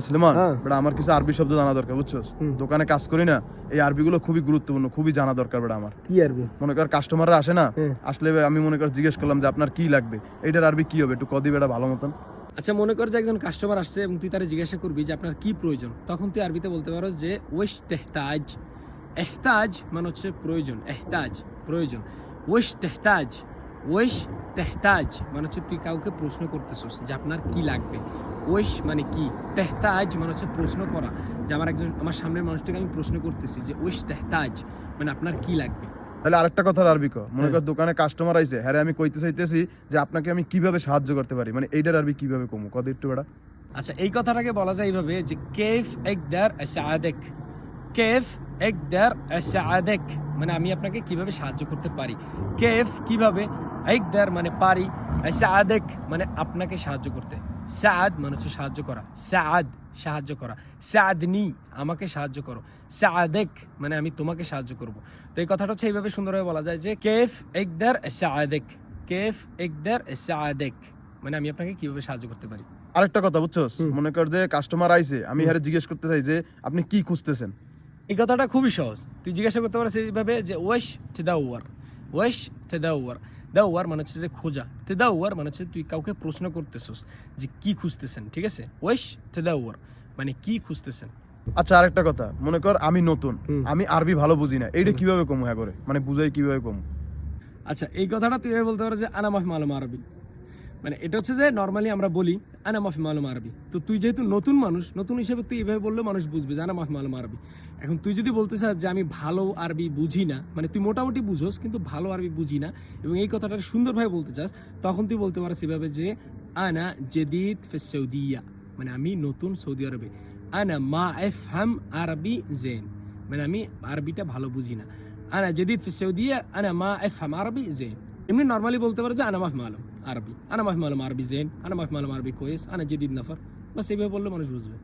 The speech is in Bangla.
সুলেমান, বেটা আমার কিছু আরবি শব্দ জানা দরকার, বুঝছস? দোকানে কাজ করি না, এই আরবিগুলো খুবই গুরুত্বপূর্ণ, খুবই জানা দরকার বেটা আমার। কি আরবি? মনে কর কাস্টমাররা আসে না, আসলে আমি মনে কর জিজ্ঞেস করলাম যে আপনার কি লাগবে, এইটার আরবি কি হবে একটু কদি বেটা ভালো মতন। আচ্ছা, মনে কর যে একজন কাস্টমার আসছে এবং তুই তারে জিজ্ঞাসা করবি যে আপনার কি প্রয়োজন, তখন তুই আরবিতে বলতে পারো যে ওয়েশ তেহতাজ। এহতাজ মানে হচ্ছে প্রয়োজন, এহতাজ প্রয়োজন। ওয়েশ তেহতাজ, ওয়েশ তেহতাজ মানে হচ্ছে তুই কাউকে প্রশ্ন করতেছস যে আপনার কি লাগবে। ওয়েশ মানে কি, তেহতাজ মানে হচ্ছে প্রশ্ন করা, যে আমার সামনের মানুষটাকে আমি প্রশ্ন করতেছি যে ওয়েশ তেহতাজ মানে আপনার কি লাগবে। তাহলে আরেকটা কথা আরবি কো, মনে কর দোকানে কাস্টমার আইছে, হ্যাঁ আমি কইতে চাইতেছি যে আপনাকে আমি কিভাবে সাহায্য করতে পারি, মানে এইটার আরবি কিভাবে কমু কদি একটু বেটা। আচ্ছা, এই কথাটাকে বলা যায় এইভাবে যে কেফ একদার আসাদেক, কেফ একদার আসাদেক মানে আমি আপনাকে কিভাবে সাহায্য করতে পারি। কেফ কিভাবে, একদার মানে পারি, আসাদেক মানে আপনাকে সাহায্য করতে। সাদ মানে হচ্ছে সাহায্য করা, সাদ সাহায্য করা, সাদনি আমাকে সাহায্য করো, সাদেক মানে আমি তোমাকে সাহায্য করব। তো এই কথাটা হচ্ছে এইভাবে সুন্দরভাবে বলা যায় যে কেফ একদার আসাদেক, কেফ একদার আসাদেক মানে আমি আপনাকে কিভাবে সাহায্য করতে পারি। আরেকটা কথা বুঝছস, মনে কর যে কাস্টমার আইছে, আমি হ্যাঁ জিজ্ঞেস করতে চাই যে আপনি কি খুঁজতেছেন। এই কথাটা খুবই সহজ, তুই জিজ্ঞাসা করতে পারিস এইভাবে যে ওয়েশ তেদাওয়ার, ওয়েশ তেদাওয়ার। দাওয়ার মানে হচ্ছে যে খোঁজা, তেদাওয়ার মানে হচ্ছে তুই কাউকে প্রশ্ন করতেছস যে কি খুঁজতেছেন, ঠিক আছে? ওয়েশ তেদাওয়ার মানে কি খুঁজতেছেন। আচ্ছা আরেকটা কথা, মনে কর আমি নতুন, আমি আরবি ভালো বুঝি না, এইটা কিভাবে কমু হ্যাঁ করে, মানে বুঝাই কিভাবে কমু। আচ্ছা, এই কথাটা তুই বলতে পারো যে আনা মাফি মালুম আরবি, মানে এটা হচ্ছে যে নর্মালি আমরা বলি আনা মাফি মালুম আরবি। তো তুই যেহেতু নতুন মানুষ, নতুন হিসেবে তুই এভাবে বললে মানুষ বুঝবে যে আনা মাফি মালুম আরবি। এখন তুই যদি বলতে চাস যে আমি ভালো আরবি বুঝি না, মানে তুই মোটামুটি বুঝোস কিন্তু ভালো আরবি বুঝি না, এবং এই কথাটা সুন্দরভাবে বলতে চাস, তখন তুই বলতে পারিস এভাবে যে আনা জেদিদ ফি সৌদিয়া মানে আমি নতুন সৌদি আরবে। আনা মা এফহাম আরবি জেন মানে আমি আরবিটা ভালো বুঝি না। আনা জেদিদ ফি সৌদিয়া আনা মা এফহাম আরবি জেন। এমনি নর্মালি বলতে পারো যে আনা মাফি মালুম আরবি, আনা মাফি মালুম আরবি জেন, আনা মাফি মালুম আরবি কোয়েস, আনা জেদিদ নাফার, বাস এইভাবে বললে মানুষ বুঝবে।